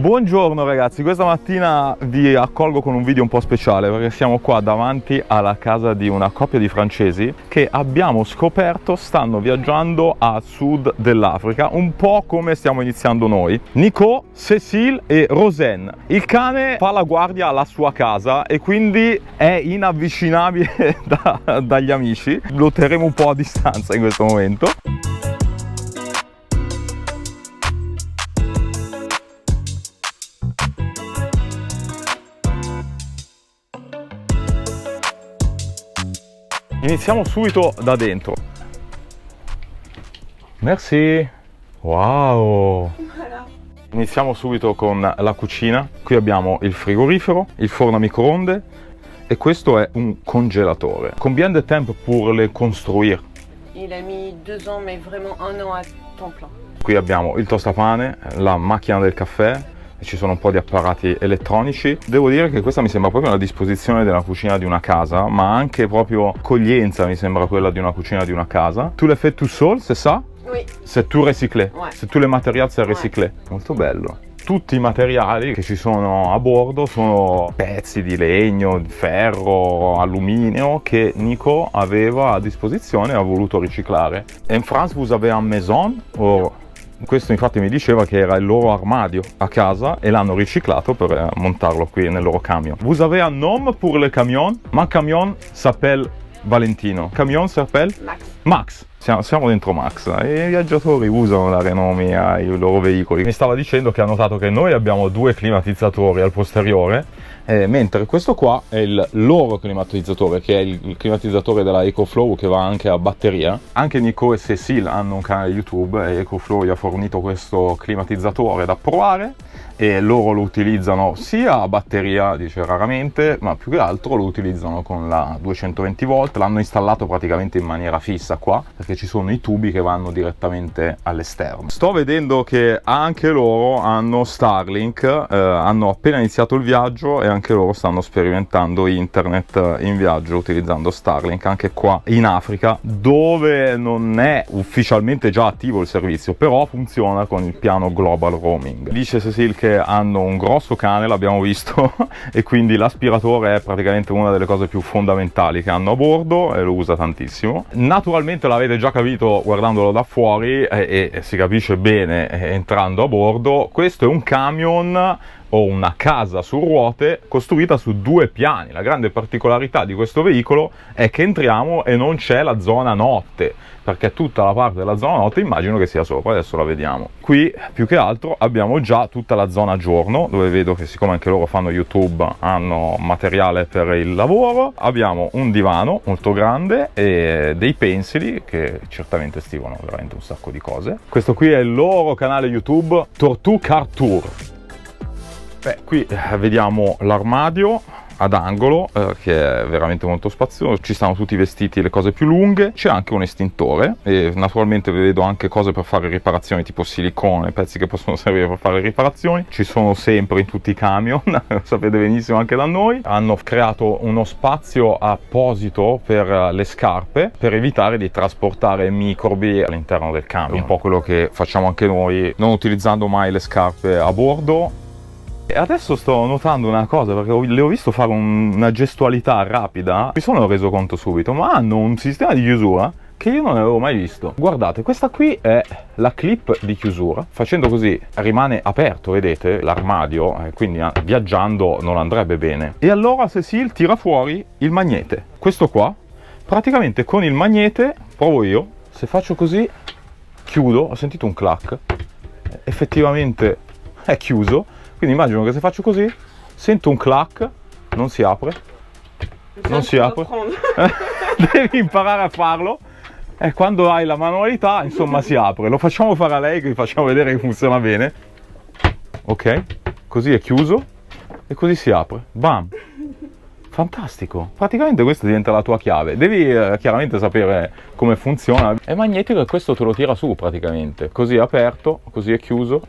Buongiorno ragazzi, questa mattina vi accolgo con un video un po' speciale perché siamo qua davanti alla casa di una coppia di francesi che abbiamo scoperto stanno viaggiando a sud dell'Africa, un po' come stiamo iniziando noi. Nico, Cécile e Rosen. Il cane fa la guardia alla sua casa e quindi è inavvicinabile dagli amici. Lo terremo un po' a distanza in questo momento. Iniziamo subito da dentro. Merci. Wow. Iniziamo subito con la cucina. Qui abbiamo il frigorifero, il forno a microonde e questo è un congelatore. Combien de temps pour le construire? Il a mis 2 ans, mais vraiment 1 an à temps plein. Qui abbiamo il tostapane, la macchina del caffè. Ci sono un po' di apparati elettronici. Devo dire che questa mi sembra proprio la disposizione della cucina di una casa, ma anche proprio accoglienza mi sembra quella di una cucina di una casa. Tu le fais tout seul, c'est ça? Oui. C'est tout recyclé? Ouais. C'est tous les matériaux, c'est recyclé? Molto bello. Tutti i materiali che ci sono a bordo sono pezzi di legno, ferro, alluminio che Nico aveva a disposizione e ha voluto riciclare. In France vous avez une maison? O... Questo infatti mi diceva che era il loro armadio a casa e l'hanno riciclato per montarlo qui nel loro camion. Vous avez un nom pour le camion? Ma camion s'appelle Valentino. Camion s'appelle? Max. Max. Siamo dentro Max e i viaggiatori usano dare nomi ai loro veicoli. Mi stava dicendo che ha notato che noi abbiamo 2 climatizzatori al posteriore, mentre questo qua è il loro climatizzatore, che è il climatizzatore della EcoFlow che va anche a batteria. Anche Nico e Cécile hanno un canale YouTube e EcoFlow gli ha fornito questo climatizzatore da provare e loro lo utilizzano sia a batteria, dice raramente, ma più che altro lo utilizzano con la 220 volt. L'hanno installato praticamente in maniera fissa qua, perché ci sono i tubi che vanno direttamente all'esterno. Sto vedendo che anche loro hanno Starlink, hanno appena iniziato il viaggio e anche loro stanno sperimentando internet in viaggio utilizzando Starlink, anche qua in Africa, dove non è ufficialmente già attivo il servizio, però funziona con il piano Global Roaming. Dice Cécile che hanno un grosso cane, l'abbiamo visto, e quindi l'aspiratore è praticamente una delle cose più fondamentali che hanno a bordo e lo usa tantissimo. Naturalmente l'avete già capito guardandolo da fuori e si capisce bene entrando a bordo. Questo è un camion o una casa su ruote costruita su 2 piani. La grande particolarità di questo veicolo è che entriamo e non c'è la zona notte, perché tutta la parte della zona notte immagino che sia sopra, adesso la vediamo. Qui più che altro abbiamo già tutta la zona giorno, dove vedo che siccome anche loro fanno YouTube hanno materiale per il lavoro. Abbiamo un divano molto grande e dei pensili che certamente stivano veramente un sacco di cose. Questo qui è il loro canale YouTube Tortue Car Tour. Beh, qui vediamo l'armadio ad angolo che è veramente molto spazioso, ci stanno tutti i vestiti e le cose più lunghe, c'è anche un estintore e naturalmente vedo anche cose per fare riparazioni tipo silicone, pezzi che possono servire per fare riparazioni. Ci sono sempre in tutti i camion, lo sapete benissimo anche da noi. Hanno creato uno spazio apposito per le scarpe per evitare di trasportare microbi all'interno del camion, un po' quello che facciamo anche noi non utilizzando mai le scarpe a bordo. E adesso sto notando una cosa, perché le ho visto fare una gestualità rapida, mi sono reso conto subito, ma hanno un sistema di chiusura che io non avevo mai visto. Guardate, questa qui è la clip di chiusura, facendo così rimane aperto, vedete, l'armadio, quindi viaggiando non andrebbe bene. E allora Cécile tira fuori il magnete, questo qua, praticamente con il magnete, provo io, se faccio così, chiudo, ho sentito un clac, effettivamente è chiuso. Quindi immagino che se faccio così, sento un clac, non si apre, non si apre, devi imparare a farlo e quando hai la manualità, insomma, si apre. Lo facciamo fare a lei, che vi facciamo vedere che funziona bene. Ok, così è chiuso e così si apre, bam! Fantastico, praticamente questa diventa la tua chiave. Devi chiaramente sapere come funziona. È magnetico e questo te lo tira su praticamente. Così è aperto, così è chiuso.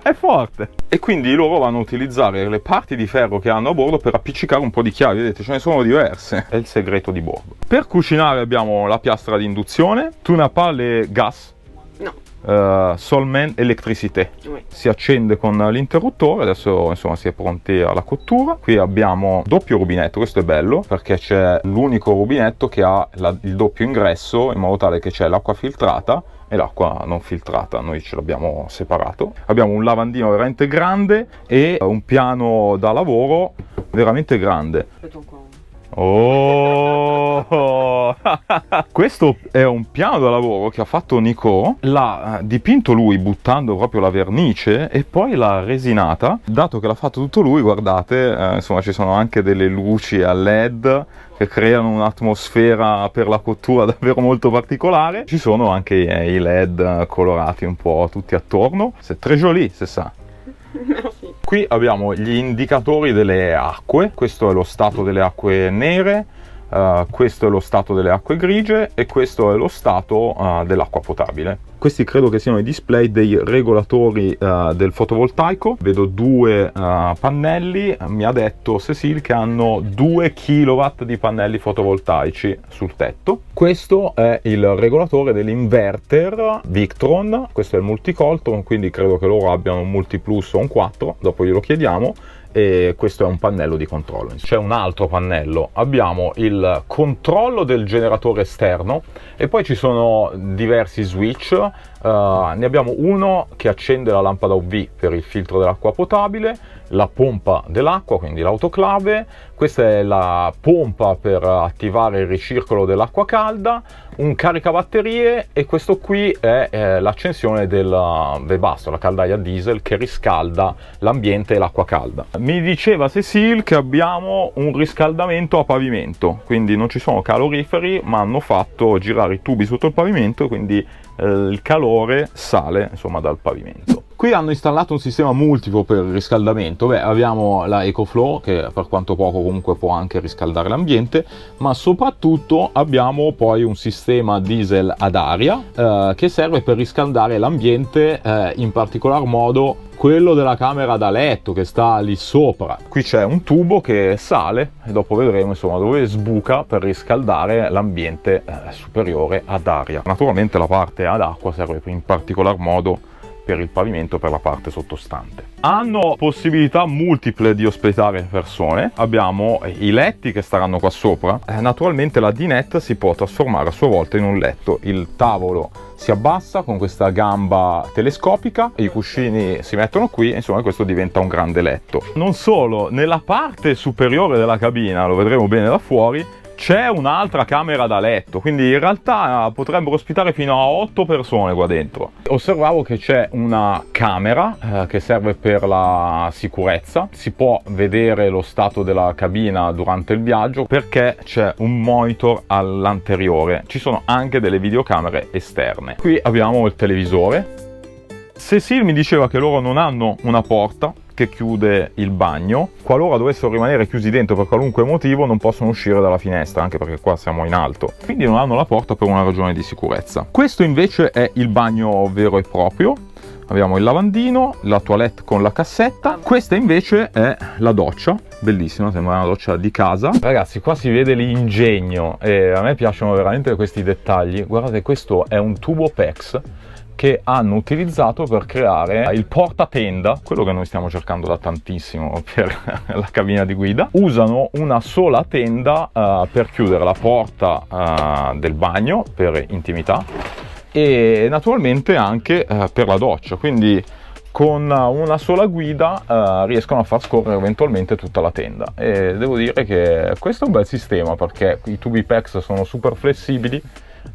È forte. E quindi loro vanno a utilizzare le parti di ferro che hanno a bordo per appiccicare un po' di chiavi. Vedete, ce ne sono diverse. È il segreto di bordo. Per cucinare abbiamo la piastra di induzione. Tu n'as pas le gas? No. Solmen Electricité. Oui. Si accende con l'interruttore, adesso insomma si è pronti alla cottura. Qui abbiamo doppio rubinetto, questo è bello perché c'è l'unico rubinetto che ha il doppio ingresso, in modo tale che c'è l'acqua filtrata e l'acqua non filtrata, noi ce l'abbiamo separato. Abbiamo un lavandino veramente grande e un piano da lavoro veramente grande. Oh! Questo è un piano da lavoro che ha fatto Nico, l'ha dipinto lui buttando proprio la vernice e poi l'ha resinata. Dato che l'ha fatto tutto lui, guardate, insomma ci sono anche delle luci a LED che creano un'atmosfera per la cottura davvero molto particolare. Ci sono anche i LED colorati un po' tutti attorno. C'est très joli, c'est ça. Merci. Qui abbiamo gli indicatori delle acque, questo è lo stato delle acque nere, questo è lo stato delle acque grigie e questo è lo stato dell'acqua potabile. Questi credo che siano i display dei regolatori del fotovoltaico. Vedo due pannelli, mi ha detto Cécile che hanno 2 kW di pannelli fotovoltaici sul tetto. Questo è il regolatore dell'inverter Victron, questo è il multicoltron, quindi credo che loro abbiano un multiplus o un 4, dopo glielo chiediamo. E questo è un pannello di controllo. C'è un altro pannello, abbiamo il controllo del generatore esterno e poi ci sono diversi switch. Ne abbiamo uno che accende la lampada UV per il filtro dell'acqua potabile, la pompa dell'acqua, quindi l'autoclave, questa è la pompa per attivare il ricircolo dell'acqua calda, un caricabatterie e questo qui è l'accensione del Webasto, la caldaia diesel che riscalda l'ambiente e l'acqua calda. Mi diceva Cécile che abbiamo un riscaldamento a pavimento, quindi non ci sono caloriferi ma hanno fatto girare i tubi sotto il pavimento, quindi il calore sale insomma dal pavimento. Qui hanno installato un sistema multiplo per il riscaldamento. Abbiamo la EcoFlow che per quanto poco comunque può anche riscaldare l'ambiente, ma soprattutto abbiamo poi un sistema diesel ad aria che serve per riscaldare l'ambiente, in particolar modo quello della camera da letto che sta lì sopra. Qui c'è un tubo che sale e dopo vedremo insomma dove sbuca per riscaldare l'ambiente superiore ad aria. Naturalmente la parte ad acqua serve in particolar modo per il pavimento, per la parte sottostante. Hanno possibilità multiple di ospitare persone. Abbiamo i letti che staranno qua sopra. Naturalmente la dinette si può trasformare a sua volta in un letto. Il tavolo si abbassa con questa gamba telescopica, i cuscini si mettono qui, insomma questo diventa un grande letto. Non solo, nella parte superiore della cabina, lo vedremo bene da fuori, c'è un'altra camera da letto, quindi in realtà potrebbero ospitare fino a 8 persone qua dentro. Osservavo che c'è una camera che serve per la sicurezza, si può vedere lo stato della cabina durante il viaggio perché c'è un monitor all'anteriore, ci sono anche delle videocamere esterne. Qui abbiamo il televisore. Cécile mi diceva che loro non hanno una porta che chiude il bagno. Qualora dovessero rimanere chiusi dentro per qualunque motivo non possono uscire dalla finestra, anche perché qua siamo in alto, quindi non hanno la porta per una ragione di sicurezza. Questo invece è il bagno vero e proprio. Abbiamo il lavandino, la toilette con la cassetta. Questa invece è la doccia, bellissima, sembra una doccia di casa. Ragazzi, qua si vede l'ingegno e a me piacciono veramente questi dettagli. Guardate, questo è un tubo PEX che hanno utilizzato per creare il portatenda, quello che noi stiamo cercando da tantissimo per la cabina di guida. Usano una sola tenda per chiudere la porta del bagno per intimità e naturalmente anche per la doccia, quindi con una sola guida riescono a far scorrere eventualmente tutta la tenda e devo dire che questo è un bel sistema perché i tubi PEX sono super flessibili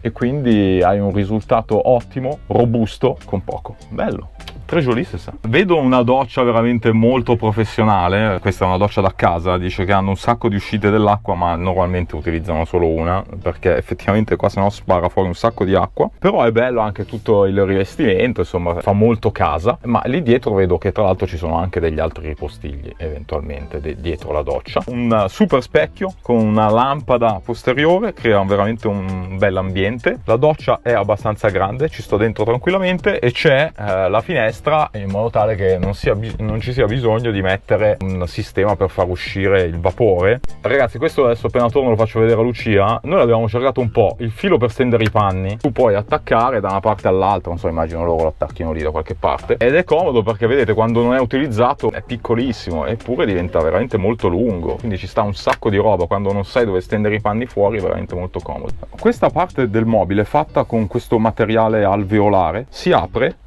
e quindi hai un risultato ottimo, robusto, con poco. Bello. Très joli, c'est ça. Vedo una doccia veramente molto professionale. Questa è una doccia da casa, dice che hanno un sacco di uscite dell'acqua ma normalmente utilizzano solo una perché effettivamente qua sennò spara fuori un sacco di acqua. Però è bello anche tutto il rivestimento, insomma fa molto casa. Ma lì dietro vedo che tra l'altro ci sono anche degli altri ripostigli eventualmente dietro la doccia. Un super specchio con una lampada posteriore crea veramente un bel ambiente. La doccia è abbastanza grande, ci sto dentro tranquillamente e c'è la finestra finestra in modo tale che non ci sia bisogno di mettere un sistema per far uscire il vapore. Ragazzi, questo adesso appena torno lo faccio vedere a Lucia. Noi abbiamo cercato un po' il filo per stendere i panni, tu puoi attaccare da una parte all'altra, non so, immagino loro lo attacchino lì da qualche parte, ed è comodo perché vedete quando non è utilizzato è piccolissimo, eppure diventa veramente molto lungo, quindi ci sta un sacco di roba. Quando non sai dove stendere i panni fuori è veramente molto comodo. Questa parte del mobile è fatta con questo materiale alveolare, si apre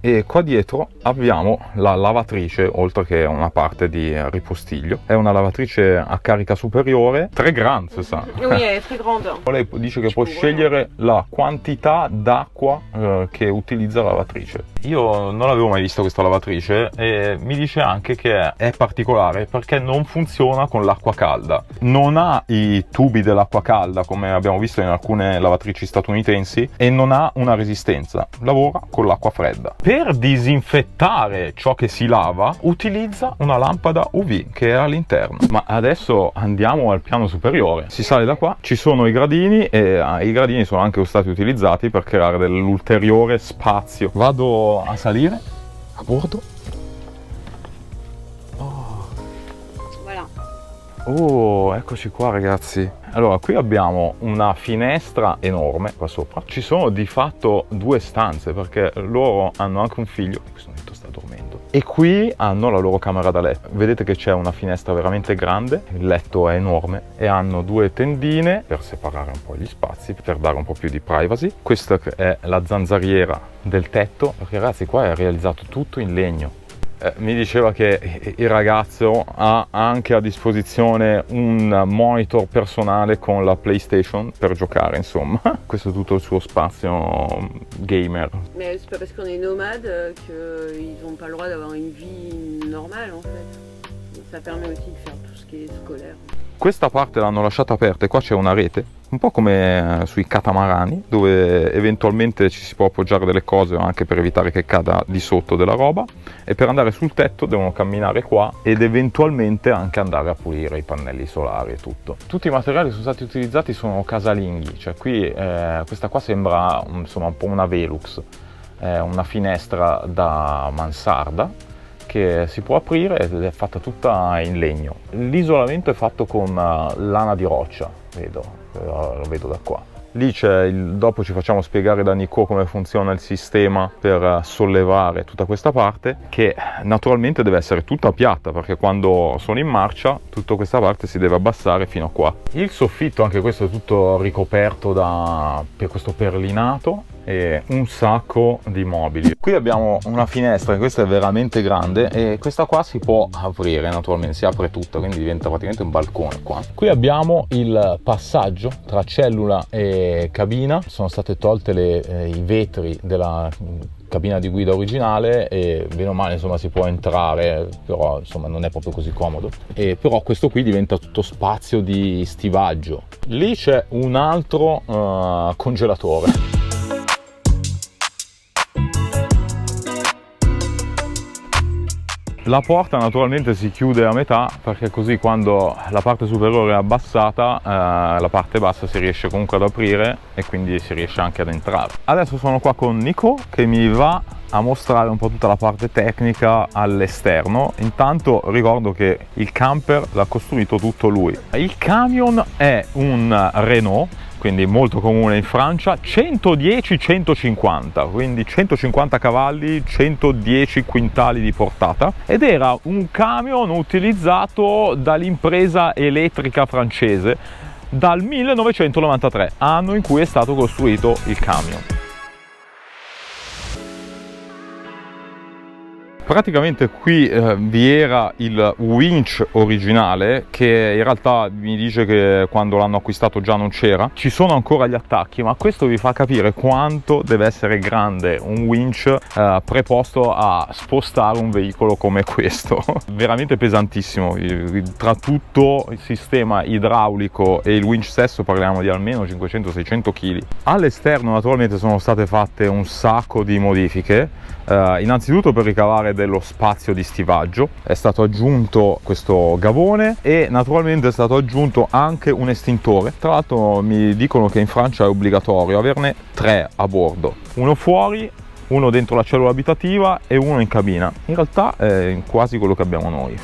e qua dietro abbiamo la lavatrice, oltre che una parte di ripostiglio. È una lavatrice a carica superiore, très grande, c'est ça? Oui, è très grande. Lei dice che può scegliere la quantità d'acqua che utilizza la lavatrice. Io non l'avevo mai vista questa lavatrice e mi dice anche che è particolare perché non funziona con l'acqua calda. Non ha i tubi dell'acqua calda come abbiamo visto in alcune lavatrici statunitensi e non ha una resistenza. Lavora con l'acqua fredda. Per disinfettare ciò che si lava utilizza una lampada UV che è all'interno. Ma adesso andiamo al piano superiore. Si sale da qua, ci sono i gradini e i gradini sono anche stati utilizzati per creare dell'ulteriore spazio. Vado a salire a bordo. Oh, eccoci qua ragazzi. Allora, qui abbiamo una finestra enorme qua sopra. Ci sono di fatto due stanze perché loro hanno anche un figlio che in questo momento sta dormendo. E qui hanno la loro camera da letto. Vedete che c'è una finestra veramente grande, il letto è enorme e hanno due tendine per separare un po' gli spazi, per dare un po' più di privacy. Questa è la zanzariera del tetto, perché ragazzi qua è realizzato tutto in legno. Mi diceva che il ragazzo ha anche a disposizione un monitor personale con la PlayStation per giocare, insomma. Questo è tutto il suo spazio gamer. Mais c'est pas parce qu'on est nomade qu'ils n'ont pas le droit d'avoir une vie normale en fait. Ça permet aussi de faire tout ce qui est scolaire. Questa parte l'hanno lasciata aperta e qua c'è una rete, un po' come sui catamarani, dove eventualmente ci si può appoggiare delle cose anche per evitare che cada di sotto della roba, e per andare sul tetto devono camminare qua ed eventualmente anche andare a pulire i pannelli solari e tutto. Tutti i materiali che sono stati utilizzati sono casalinghi, cioè qui questa qua sembra insomma un po' una Velux, una finestra da mansarda che si può aprire ed è fatta tutta in legno. L'isolamento è fatto con lana di roccia, lo vedo da qua. Lì c'è dopo ci facciamo spiegare da Nico come funziona il sistema per sollevare tutta questa parte, che naturalmente deve essere tutta piatta perché quando sono in marcia tutta questa parte si deve abbassare fino a qua. Il soffitto, anche questo, è tutto ricoperto per questo perlinato e un sacco di mobili. Qui abbiamo una finestra, questa è veramente grande e questa qua si può aprire, naturalmente si apre tutta, quindi diventa praticamente un balcone qua. Qui abbiamo il passaggio tra cellula e cabina, sono state tolte i vetri della cabina di guida originale e bene o male insomma si può entrare, però insomma non è proprio così comodo, e però questo qui diventa tutto spazio di stivaggio. Lì c'è un altro congelatore. La porta naturalmente si chiude a metà perché così quando la parte superiore è abbassata la parte bassa si riesce comunque ad aprire e quindi si riesce anche ad entrare. Adesso sono qua con Nico che mi va a mostrare un po' tutta la parte tecnica all'esterno. Intanto ricordo che il camper l'ha costruito tutto lui. Il camion è un Renault, quindi molto comune in Francia, 110-150, quindi 150 cavalli, 110 quintali di portata, ed era un camion utilizzato dall'impresa elettrica francese dal 1993, anno in cui è stato costruito il camion. Praticamente qui vi era il winch originale che in realtà mi dice che quando l'hanno acquistato già non c'era. Ci sono ancora gli attacchi, ma questo vi fa capire quanto deve essere grande un winch preposto a spostare un veicolo come questo. Veramente pesantissimo. Tra tutto il sistema idraulico e il winch stesso parliamo di almeno 500-600 kg. All'esterno naturalmente sono state fatte un sacco di modifiche. Innanzitutto per ricavare dello spazio di stivaggio è stato aggiunto questo gavone e naturalmente è stato aggiunto anche un estintore. Tra l'altro mi dicono che in Francia è obbligatorio averne 3 a bordo, uno fuori, uno dentro la cellula abitativa e uno in cabina. In realtà è quasi quello che abbiamo noi.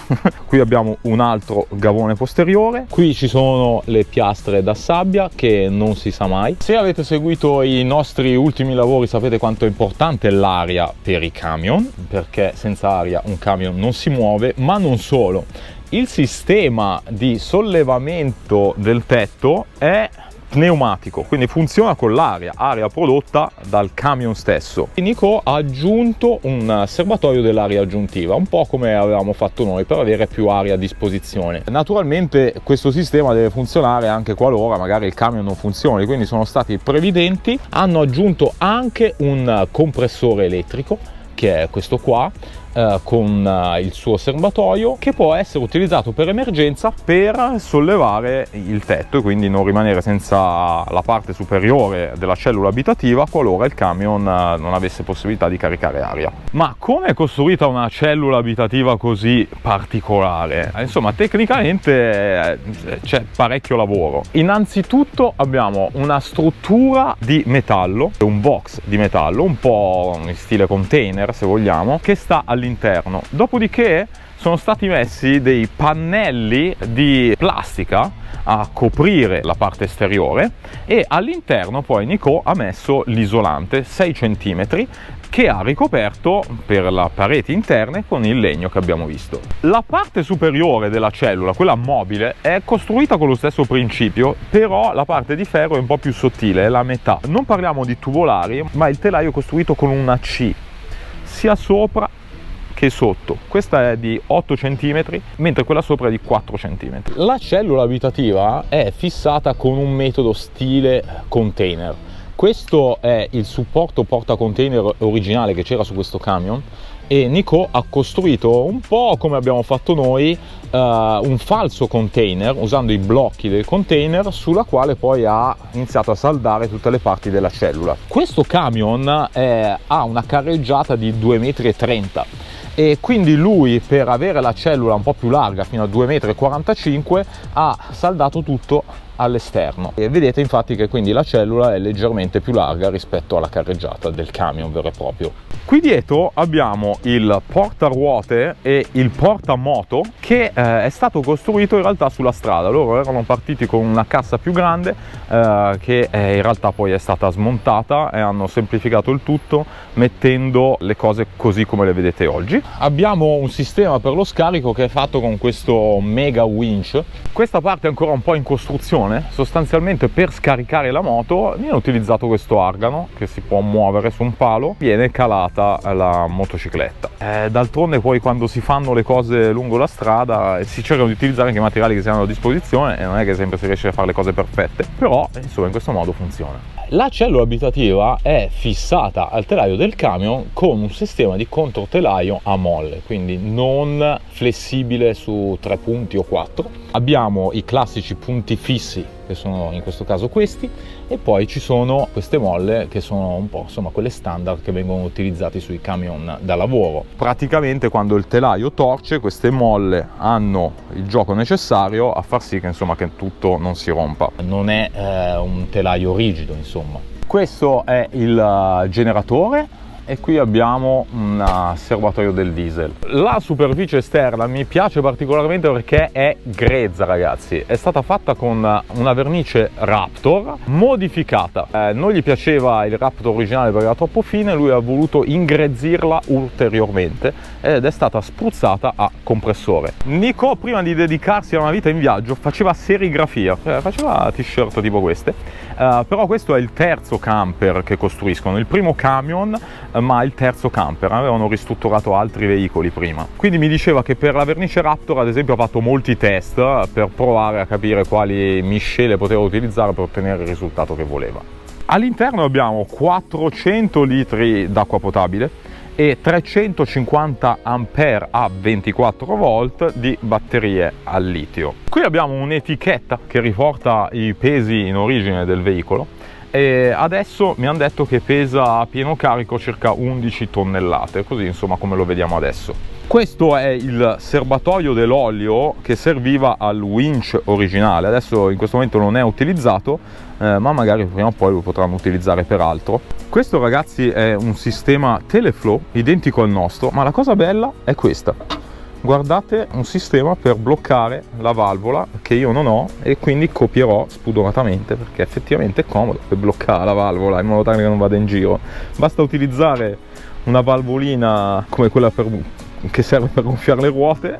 Qui abbiamo un altro gavone posteriore, qui ci sono le piastre da sabbia che non si sa mai. Se avete seguito i nostri ultimi lavori sapete quanto è importante l'aria per i camion, perché senza aria un camion non si muove, ma non solo. Il sistema di sollevamento del tetto è pneumatico, quindi funziona con l'aria, aria prodotta dal camion stesso. Nico ha aggiunto un serbatoio dell'aria aggiuntiva, un po' come avevamo fatto noi, per avere più aria a disposizione. Naturalmente questo sistema deve funzionare anche qualora magari il camion non funzioni, quindi sono stati previdenti. Hanno aggiunto anche un compressore elettrico, che è questo qua, con il suo serbatoio, che può essere utilizzato per emergenza per sollevare il tetto e quindi non rimanere senza la parte superiore della cellula abitativa qualora il camion non avesse possibilità di caricare aria. Ma come è costruita una cellula abitativa così particolare? Insomma, tecnicamente c'è parecchio lavoro. Innanzitutto abbiamo una struttura di metallo, un box di metallo, un po' in stile container se vogliamo, che sta all'interno. Dopodiché sono stati messi dei pannelli di plastica a coprire la parte esteriore e all'interno poi Nico ha messo l'isolante 6 cm che ha ricoperto per le pareti interne con il legno che abbiamo visto. La parte superiore della cellula, quella mobile, è costruita con lo stesso principio, però la parte di ferro è un po' più sottile, è la metà. Non parliamo di tubolari, ma il telaio è costruito con una C sia sopra che sotto. Questa è di 8 cm, mentre quella sopra è di 4 cm. La cellula abitativa è fissata con un metodo stile container. Questo è il supporto porta container originale che c'era su questo camion e Nico ha costruito un po' come abbiamo fatto noi un falso container usando i blocchi del container, sulla quale poi ha iniziato a saldare tutte le parti della cellula. Questo camion ha una carreggiata di 2,30 m e quindi lui, per avere la cellula un po' più larga fino a 2,45 m, ha saldato tutto all'esterno e vedete infatti che quindi la cellula è leggermente più larga rispetto alla carreggiata del camion vero e proprio. Qui dietro abbiamo il portaruote e il portamoto che è stato costruito in realtà sulla strada. Loro erano partiti con una cassa più grande che in realtà poi è stata smontata e hanno semplificato il tutto mettendo le cose così come le vedete oggi. Abbiamo un sistema per lo scarico che è fatto con questo mega winch. Questa parte è ancora un po' in costruzione. Sostanzialmente per scaricare la moto viene utilizzato questo argano che si può muovere su un palo, viene calata la motocicletta. D'altronde poi quando si fanno le cose lungo la strada si cercano di utilizzare anche i materiali che si hanno a disposizione e non è che sempre si riesce a fare le cose perfette, però insomma in questo modo funziona. La cellula abitativa è fissata al telaio del camion con un sistema di controtelaio a molle, quindi non flessibile su 3 punti o 4. Abbiamo i classici punti fissi, che sono in questo caso questi, e poi ci sono queste molle che sono un po' insomma quelle standard che vengono utilizzati sui camion da lavoro. Praticamente quando il telaio torce, queste molle hanno il gioco necessario a far sì che insomma che tutto non si rompa. Non è un telaio rigido insomma. Questo è il generatore e qui abbiamo un serbatoio del diesel. La superficie esterna mi piace particolarmente perché è grezza, ragazzi. È stata fatta con una vernice Raptor modificata. Non gli piaceva il Raptor originale perché era troppo fine, lui ha voluto ingrezzirla ulteriormente ed è stata spruzzata a compressore. Nico, prima di dedicarsi a una vita in viaggio, faceva serigrafia, faceva t-shirt tipo queste, però questo è il terzo camper che costruiscono. Il primo camion, ma il terzo camper. Avevano ristrutturato altri veicoli prima, quindi mi diceva che per la vernice Raptor ad esempio ha fatto molti test per provare a capire quali miscele poteva utilizzare per ottenere il risultato che voleva. All'interno abbiamo 400 litri d'acqua potabile e 350 ampere a 24 volt di batterie al litio. Qui abbiamo un'etichetta che riporta i pesi in origine del veicolo e adesso mi hanno detto che pesa a pieno carico circa 11 tonnellate, così insomma come lo vediamo adesso. Questo è il serbatoio dell'olio che serviva al winch originale, adesso in questo momento non è utilizzato, ma magari prima o poi lo potranno utilizzare per altro. Questo, ragazzi, è un sistema Teleflow identico al nostro, ma la cosa bella è questa. Guardate, un sistema per bloccare la valvola che io non ho, e quindi copierò spudoratamente, perché effettivamente è comodo per bloccare la valvola in modo tale che non vada in giro. Basta utilizzare una valvolina come quella che serve per gonfiare le ruote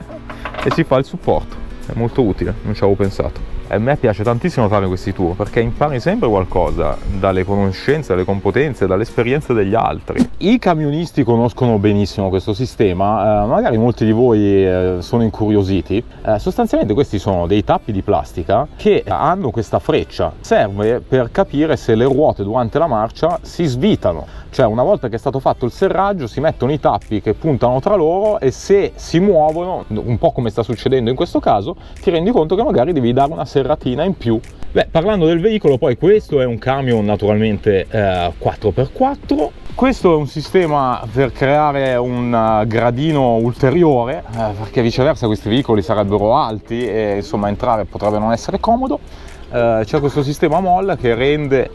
e si fa il supporto. È molto utile, non ci avevo pensato. A me piace tantissimo fare questi tour perché impari sempre qualcosa dalle conoscenze, dalle competenze, dalle esperienze degli altri. I camionisti conoscono benissimo questo sistema, magari molti di voi sono incuriositi. Sostanzialmente questi sono dei tappi di plastica che hanno questa freccia, serve per capire se le ruote durante la marcia si svitano. Cioè, una volta che è stato fatto il serraggio, si mettono i tappi che puntano tra loro e se si muovono, un po' come sta succedendo in questo caso, ti rendi conto che magari devi dare una serratina in più. Beh, parlando del veicolo, poi questo è un camion naturalmente 4x4. Questo è un sistema per creare un gradino ulteriore, perché viceversa questi veicoli sarebbero alti e insomma entrare potrebbe non essere comodo. C'è questo sistema MOL che rende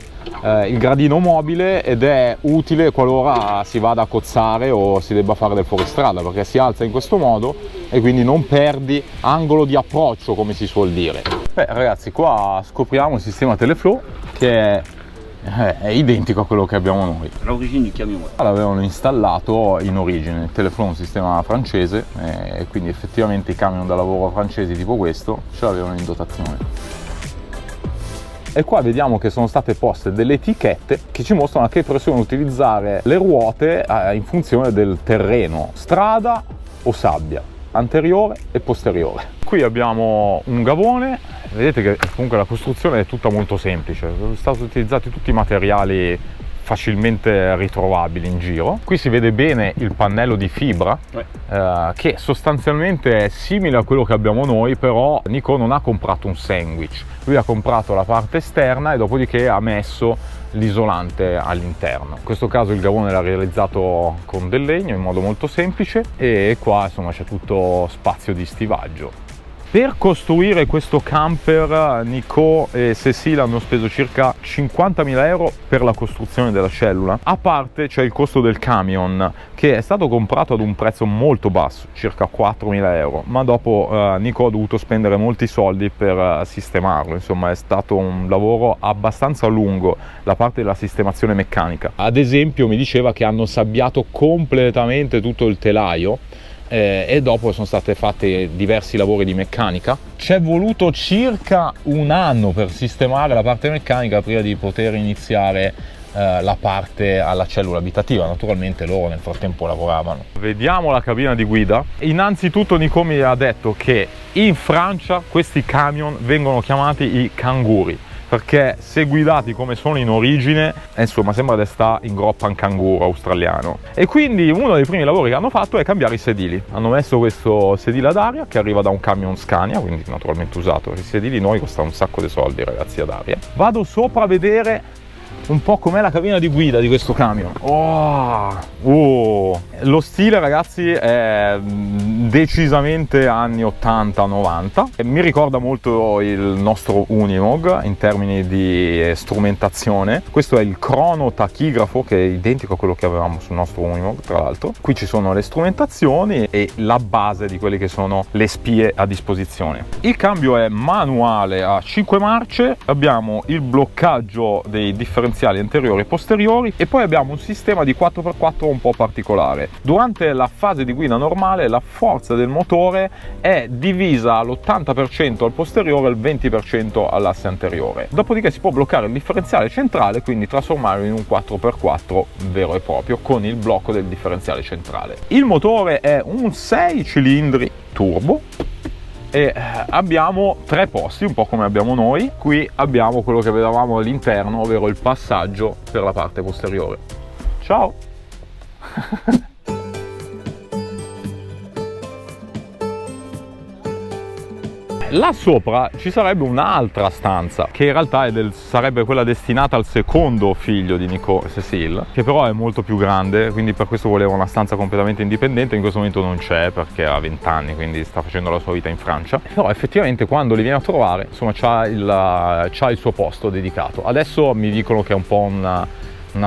il gradino mobile ed è utile qualora si vada a cozzare o si debba fare del fuoristrada, perché si alza in questo modo e quindi non perdi angolo di approccio, come si suol dire. Beh, ragazzi, qua scopriamo il sistema Teleflow che è identico a quello che abbiamo noi. L'origine del camion. L'avevano installato in origine. Il Teleflow è un sistema francese e quindi effettivamente i camion da lavoro francesi tipo questo ce l'avevano in dotazione. E qua vediamo che sono state poste delle etichette che ci mostrano a che pressione utilizzare le ruote in funzione del terreno, strada o sabbia, anteriore e posteriore. Qui abbiamo un gavone, vedete che comunque la costruzione è tutta molto semplice, sono stati utilizzati tutti i materiali facilmente ritrovabili in giro. Qui si vede bene il pannello di fibra che sostanzialmente è simile a quello che abbiamo noi, però Nico non ha comprato un sandwich, lui ha comprato la parte esterna e dopodiché ha messo l'isolante all'interno. In questo caso il gavone l'ha realizzato con del legno in modo molto semplice e qua insomma c'è tutto spazio di stivaggio. Per costruire questo camper Nico e Cécile hanno speso circa 50.000 euro per la costruzione della cellula. A parte c'è il costo del camion che è stato comprato ad un prezzo molto basso, circa 4.000 euro, ma dopo Nico ha dovuto spendere molti soldi per sistemarlo. Insomma, è stato un lavoro abbastanza lungo la parte della sistemazione meccanica. Ad esempio mi diceva che hanno sabbiato completamente tutto il telaio e dopo sono state fatte diversi lavori di meccanica. C'è voluto circa un anno per sistemare la parte meccanica prima di poter iniziare la parte alla cellula abitativa. Naturalmente loro nel frattempo lavoravano. Vediamo la cabina di guida. Innanzitutto Nico mi ha detto che in Francia questi camion vengono chiamati i canguri, perché se guidati come sono in origine, insomma, sembra di stare in groppa un canguro australiano. E quindi uno dei primi lavori che hanno fatto è cambiare i sedili. Hanno messo questo sedile ad aria che arriva da un camion Scania, quindi naturalmente usato. I sedili noi costano un sacco di soldi, ragazzi, ad aria. Vado sopra a vedere un po' com'è la cabina di guida di questo camion. Lo stile, ragazzi, è decisamente anni 80-90 e mi ricorda molto il nostro Unimog in termini di strumentazione. Questo è il crono tachigrafo, che è identico a quello che avevamo sul nostro Unimog, tra l'altro. Qui ci sono le strumentazioni e la base di quelle che sono le spie a disposizione. Il cambio è manuale a 5 marce, abbiamo il bloccaggio dei differenziali anteriori e posteriori e poi abbiamo un sistema di 4x4 un po' particolare. Durante la fase di guida normale la forza del motore è divisa all'80% al posteriore e al 20% all'asse anteriore. Dopodiché si può bloccare il differenziale centrale, quindi trasformarlo in un 4x4 vero e proprio con il blocco del differenziale centrale. Il motore è un 6 cilindri turbo e abbiamo 3 posti, un po' come abbiamo noi. Qui abbiamo quello che vedevamo all'interno, ovvero il passaggio per la parte posteriore. Ciao! Là sopra ci sarebbe un'altra stanza che in realtà sarebbe quella destinata al secondo figlio di Nico, Cécile, che però è molto più grande, quindi per questo voleva una stanza completamente indipendente. In questo momento non c'è perché ha 20 anni, quindi sta facendo la sua vita in Francia, però effettivamente quando li viene a trovare, insomma, c'ha il suo posto dedicato. Adesso mi dicono che è un po' una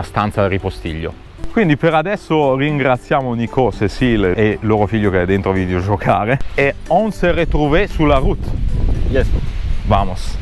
stanza da ripostiglio. Quindi per adesso ringraziamo Nico, Cécile e loro figlio che è dentro a videogiocare, e on se retrouve sulla route. Yes, vamos.